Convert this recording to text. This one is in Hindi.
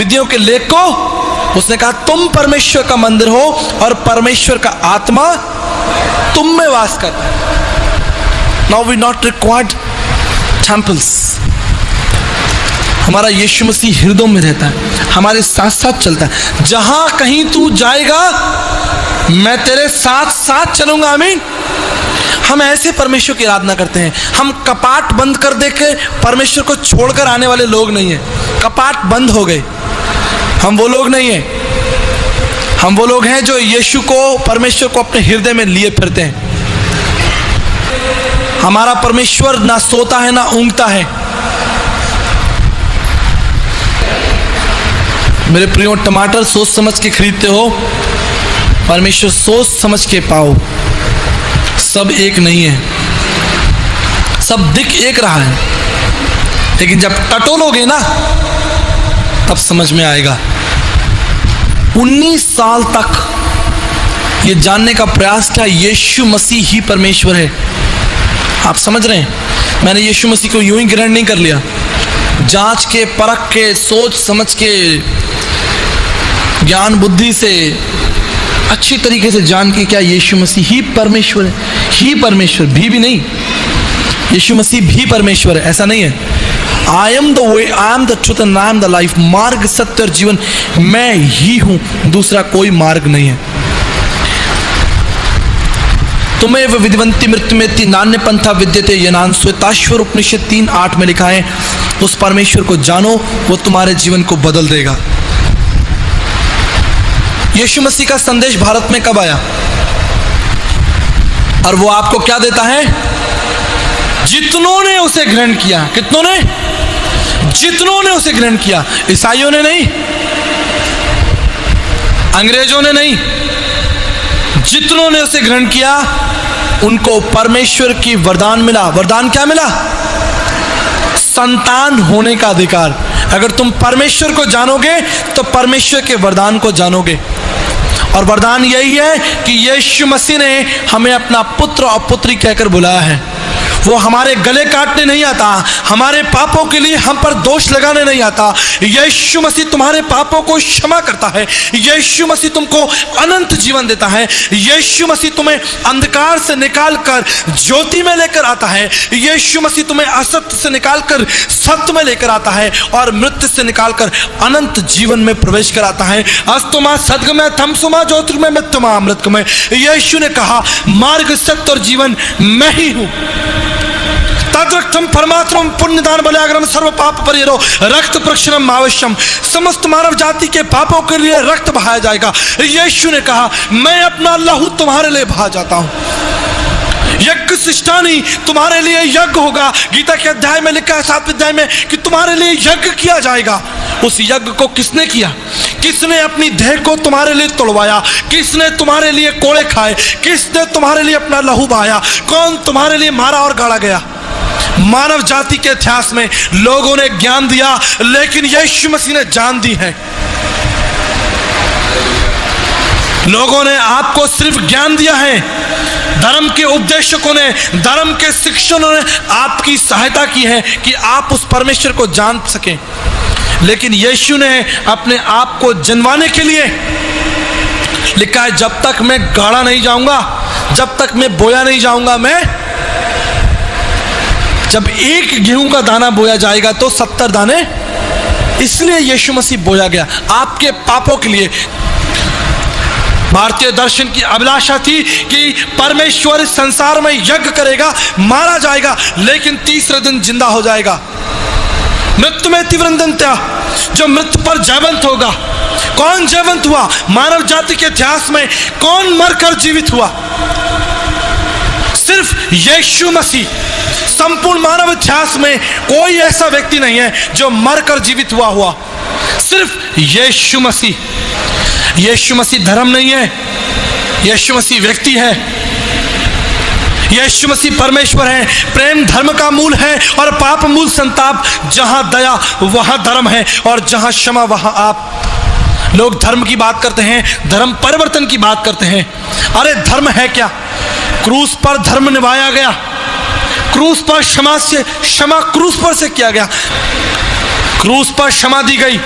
विधियों के लेख को उसने कहा तुम परमेश्वर का मंदिर हो और परमेश्वर का आत्मा तुम में वास करता है। Now we not required temples. हमारा यीशु मसीह हृदयों में रहता है, हमारे साथ साथ चलता है। जहां कहीं तू जाएगा मैं तेरे साथ साथ चलूंगा। आमीन। हम ऐसे परमेश्वर की आराधना करते हैं। हम कपाट बंद कर दे के परमेश्वर को छोड़कर आने वाले लोग नहीं हैं। कपाट बंद हो गए, हम वो लोग नहीं हैं। हम वो लोग हैं जो यीशु को, परमेश्वर को अपने हृदय में लिए फिरते हैं। हमारा परमेश्वर ना सोता है ना ऊँघता है। मेरे प्रियो, टमाटर सोच समझ के खरीदते हो, परमेश्वर सोच समझ के पाओ। सब एक नहीं है, सब दिख एक रहा है, लेकिन जब टटोलोगे ना तब समझ में आएगा। 19 साल तक ये जानने का प्रयास किया यीशु मसीह ही परमेश्वर है। आप समझ रहे हैं, मैंने यीशु मसीह को यूं ही ग्रहण नहीं कर लिया। जांच के, परख के, सोच समझ के, ज्ञान बुद्धि से अच्छी तरीके से जान के क्या यीशु मसीह ही परमेश्वर है। ही परमेश्वर भी नहीं, यीशु मसीह भी परमेश्वर है, ऐसा नहीं है। I am the way, I am the truth and I am the life. मार्ग, सत्य और जीवन मैं ही हूं, दूसरा कोई मार्ग नहीं है। तुम्हें विधिवंती मृत्यु में नान्य पंथा विद्यते यनान। श्वेताश्वर उपनिषद 3:8 में लिखा है, उस परमेश्वर को जानो, वो तुम्हारे जीवन को बदल देगा। यीशु मसीह का संदेश भारत में कब आया? और वो आपको क्या देता है? जितनों ने उसे ग्रहण किया। कितनों ने? जितनों ने उसे ग्रहण किया। ईसाइयों ने नहीं, अंग्रेजों ने नहीं, जितनों ने उसे ग्रहण किया उनको परमेश्वर की वरदान मिला। वरदान क्या मिला? संतान होने का अधिकार। अगर तुम परमेश्वर को जानोगे तो परमेश्वर के वरदान को जानोगे। और वरदान यही है कि यीशु मसीह ने हमें अपना पुत्र और पुत्री कहकर बुलाया है। वो हमारे गले काटने नहीं आता, हमारे पापों के लिए हम पर दोष लगाने नहीं आता। यीशु मसीह तुम्हारे पापों को क्षमा करता है। यीशु मसीह तुमको अनंत जीवन देता है। यीशु मसीह तुम्हें अंधकार से निकालकर ज्योति में लेकर आता है। यीशु मसीह तुम्हें असत्य से निकालकर सत्य में लेकर आता है और मृत्यु से निकालकर अनंत जीवन में प्रवेश कराता है। अस्तुमा सद्गमय थमसुमा ज्योतिर्मय मृत्युमा अमृतमय। यीशु ने कहा, मार्ग, सत्य और जीवन मैं ही हूं। तद्रक्तम परमात्म पुण्यदान बलियाग्रम सर्व पाप परिहरो रक्त प्रक्षालनम आवश्यम। समस्त मानव जाति के पापों के लिए रक्त बहाया जाएगा। यीशु ने कहा, मैं अपना लहू तुम्हारे लिए बहा जाता हूं। यज्ञ शिष्टानी, तुम्हारे लिए यज्ञ होगा। गीता के अध्याय में लिखा है 7वें अध्याय में कि तुम्हारे लिए यज्ञ किया जाएगा। उस यज्ञ को किसने किया? किसने अपनी देह को तुम्हारे लिए तोड़वाया? किसने तुम्हारे लिए कोड़े खाए? किसने तुम्हारे लिए अपना लहू बहाया? कौन तुम्हारे लिए मारा और गाड़ा गया? मानव जाति के इतिहास में लोगों ने ज्ञान दिया, लेकिन यीशु मसीह ने जान दी है। लोगों ने आपको सिर्फ ज्ञान दिया है। धर्म के उपदेशकों ने, धर्म के शिक्षकों ने आपकी सहायता की है कि आप उस परमेश्वर को जान सकें। लेकिन यीशु ने अपने आप को जनवाने के लिए लिखा है, जब तक मैं गाड़ा नहीं जाऊंगा, जब तक मैं बोया नहीं जाऊंगा, मैं जब एक गेहूं का दाना बोया जाएगा तो 70 दाने। इसलिए यीशु मसीह बोया गया आपके पापों के लिए। भारतीय दर्शन की अभिलाषा थी कि परमेश्वर इस संसार में यज्ञ करेगा, मारा जाएगा, लेकिन तीसरे दिन जिंदा हो जाएगा। मृत्यु में तीव्रंदंत्या, जो मृत्यु पर जयवंत होगा। कौन जयवंत हुआ? मानव जाति के इतिहास में कौन मरकर जीवित हुआ? सिर्फ यीशु मसीह। संपूर्ण मानव इतिहास में कोई ऐसा व्यक्ति नहीं है जो मरकर जीवित हुआ। सिर्फ यीशु मसीह। यीशु मसीह धर्म नहीं है, यीशु मसीह व्यक्ति है। यीशु मसीह परमेश्वर है। प्रेम धर्म का मूल है और पाप मूल संताप। जहां दया वहां धर्म है और जहां क्षमा वहां आप। लोग धर्म की बात करते हैं, धर्म परिवर्तन की बात करते हैं। अरे धर्म है क्या? क्रूस पर धर्म निभाया गया, क्रूस पर क्षमा क्रूस पर से किया गया, क्रूस पर क्षमा दी गई।